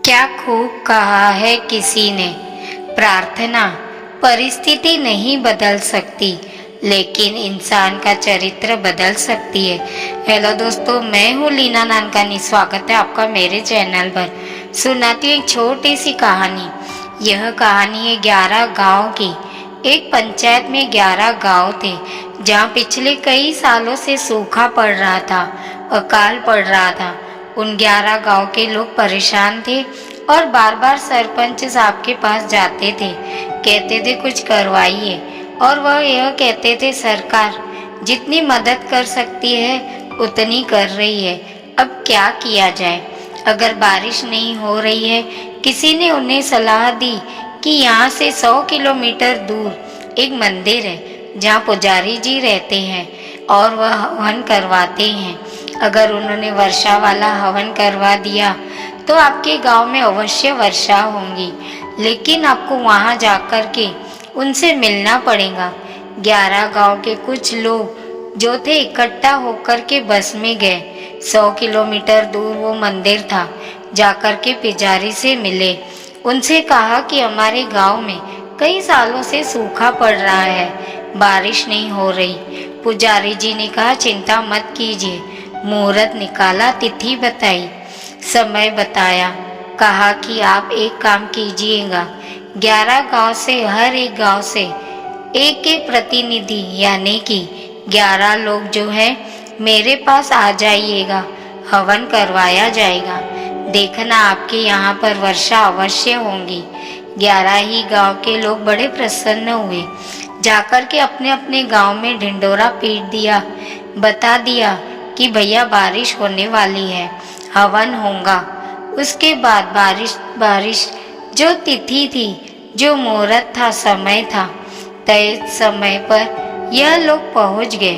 क्या खूब कहा है किसी ने, प्रार्थना परिस्थिति नहीं बदल सकती लेकिन इंसान का चरित्र बदल सकती है। हेलो दोस्तों, मैं हूँ लीना नानकानी। स्वागत है आपका मेरे चैनल पर। सुनाती हूँ एक छोटी सी कहानी। यह कहानी है 11 गांव की। एक पंचायत में 11 गांव थे जहाँ पिछले कई सालों से सूखा पड़ रहा था, अकाल पड़ रहा था। उन 11 गांव के लोग परेशान थे और बार बार सरपंच साहब के पास जाते थे, कहते थे कुछ करवाइए। और वह यह कहते थे सरकार जितनी मदद कर सकती है उतनी कर रही है, अब क्या किया जाए। अगर बारिश नहीं हो रही है, किसी ने उन्हें सलाह दी कि यहाँ से 100 किलोमीटर दूर एक मंदिर है जहाँ पुजारी जी रहते हैं और वह हवन करवाते हैं। अगर उन्होंने वर्षा वाला हवन करवा दिया तो आपके गांव में अवश्य वर्षा होगी, लेकिन आपको वहां जाकर के उनसे मिलना पड़ेगा। 11 गांव के कुछ लोग जो थे इकट्ठा होकर के बस में गए। 100 किलोमीटर दूर वो मंदिर था। जाकर के पुजारी से मिले, उनसे कहा कि हमारे गांव में कई सालों से सूखा पड़ रहा है, बारिश नहीं हो रही। पुजारी जी ने कहा चिंता मत कीजिए। मुहूर्त निकाला, तिथि बताई, समय बताया, कहा कि आप एक काम कीजिएगा, 11 गांव से हर एक गांव से एक एक प्रतिनिधि यानी कि 11 लोग जो है मेरे पास आ जाइएगा, हवन करवाया जाएगा। देखना आपके यहाँ पर वर्षा अवश्य होगी। 11 ही गांव के लोग बड़े प्रसन्न हुए। जाकर के अपने अपने गांव में ढिंडोरा पीट दिया, बता दिया कि भैया बारिश होने वाली है, हवन होगा। उसके बाद बारिश जो तिथि थी, जो मुहूर्त था, समय था, तय समय पर यह लोग पहुंच गए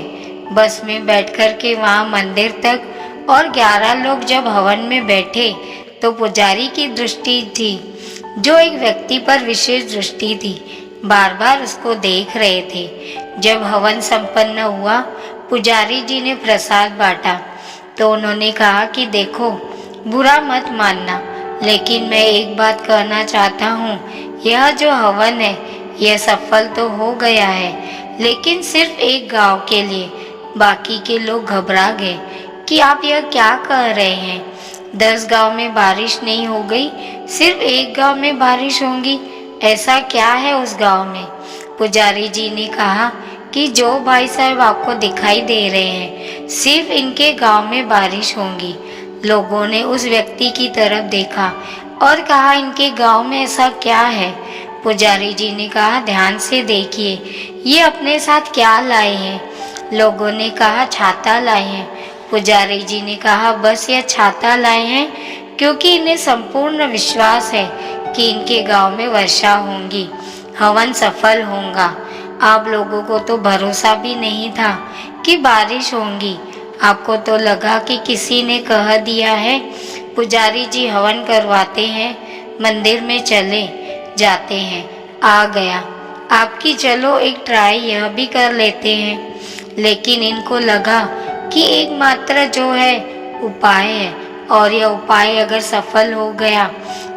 बस में बैठकर के वहां मंदिर तक। और 11 लोग जब हवन में बैठे तो पुजारी की दृष्टि थी, जो एक व्यक्ति पर विशेष दृष्टि थी, बार बार उसको देख रहे थे। जब हवन संपन्न हुआ, पुजारी जी ने प्रसाद बांटा तो उन्होंने कहा कि देखो, बुरा मत मानना, लेकिन मैं एक बात कहना चाहता हूँ, यह जो हवन है यह सफल तो हो गया है, लेकिन सिर्फ एक गांव के लिए। बाकी के लोग घबरा गए कि आप यह क्या कह रहे हैं, 10 गांव में बारिश नहीं हो गई, सिर्फ एक गांव में बारिश होगी, ऐसा क्या है उस गांव में। पुजारी जी ने कहा कि जो भाई साहब आपको दिखाई दे रहे हैं, सिर्फ इनके गांव में बारिश होगी। लोगों ने उस व्यक्ति की तरफ देखा और कहा इनके गांव में ऐसा क्या है। पुजारी जी ने कहा ध्यान से देखिए, ये अपने साथ क्या लाए हैं। लोगों ने कहा छाता लाए हैं। पुजारी जी ने कहा बस यह छाता लाए हैं क्योंकि इन्हें संपूर्ण विश्वास है कि इनके गांव में वर्षा होगी, हवन सफल होगा। आप लोगों को तो भरोसा भी नहीं था कि बारिश होगी, आपको तो लगा कि किसी ने कह दिया है। पुजारी जी हवन करवाते हैं, मंदिर में चले जाते हैं, आ गया आपकी, चलो एक ट्राई यह भी कर लेते हैं। लेकिन इनको लगा कि एकमात्र जो है उपाय है, और यह उपाय अगर सफल हो गया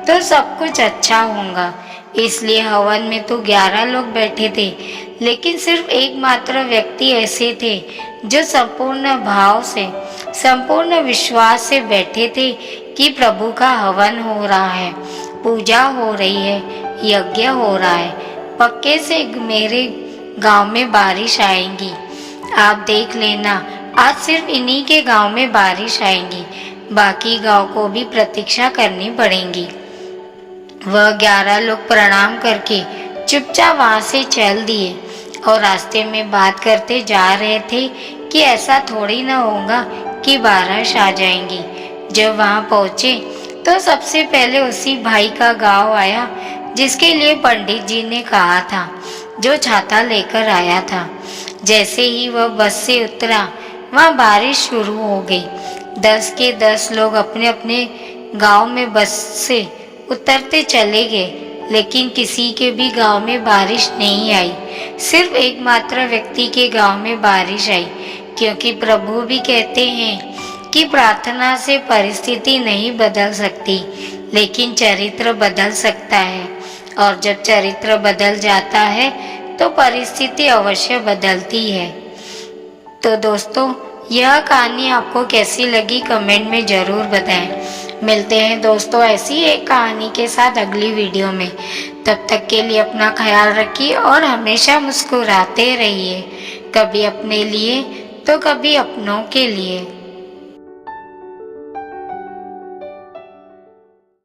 तो सब कुछ अच्छा होगा। इसलिए हवन में तो 11 लोग बैठे थे, लेकिन सिर्फ एकमात्र व्यक्ति ऐसे थे जो संपूर्ण भाव से, संपूर्ण विश्वास से बैठे थे कि प्रभु का हवन हो रहा है, पूजा हो रही है, यज्ञ हो रहा है, पक्के से मेरे गांव में बारिश आएगी। आप देख लेना, आज सिर्फ इन्हीं के गांव में बारिश आएगी, बाकी गांव को भी प्रतीक्षा करनी पड़ेगी। वह 11 लोग प्रणाम करके चुपचाप वहां से चल दिए और रास्ते में बात करते जा रहे थे कि ऐसा थोड़ी ना होगा कि बारिश आ जाएंगी। जब वहां पहुंचे तो सबसे पहले उसी भाई का गांव आया जिसके लिए पंडित जी ने कहा था, जो छाता लेकर आया था। जैसे ही वह बस से उतरा, वहां बारिश शुरू हो गई। 10 के 10 लोग अपने अपने गांव में बस से उतरते चले गए, लेकिन किसी के भी गांव में बारिश नहीं आई। सिर्फ एकमात्र व्यक्ति के गांव में बारिश आई, क्योंकि प्रभु भी कहते हैं कि प्रार्थना से परिस्थिति नहीं बदल सकती, लेकिन चरित्र बदल सकता है, और जब चरित्र बदल जाता है तो परिस्थिति अवश्य बदलती है। तो दोस्तों, यह कहानी आपको कैसी लगी कमेंट में ज़रूर बताएं। मिलते हैं दोस्तों ऐसी एक कहानी के साथ अगली वीडियो में। तब तक के लिए अपना ख्याल रखिए और हमेशा मुस्कुराते रहिए, कभी अपने लिए तो कभी अपनों के लिए।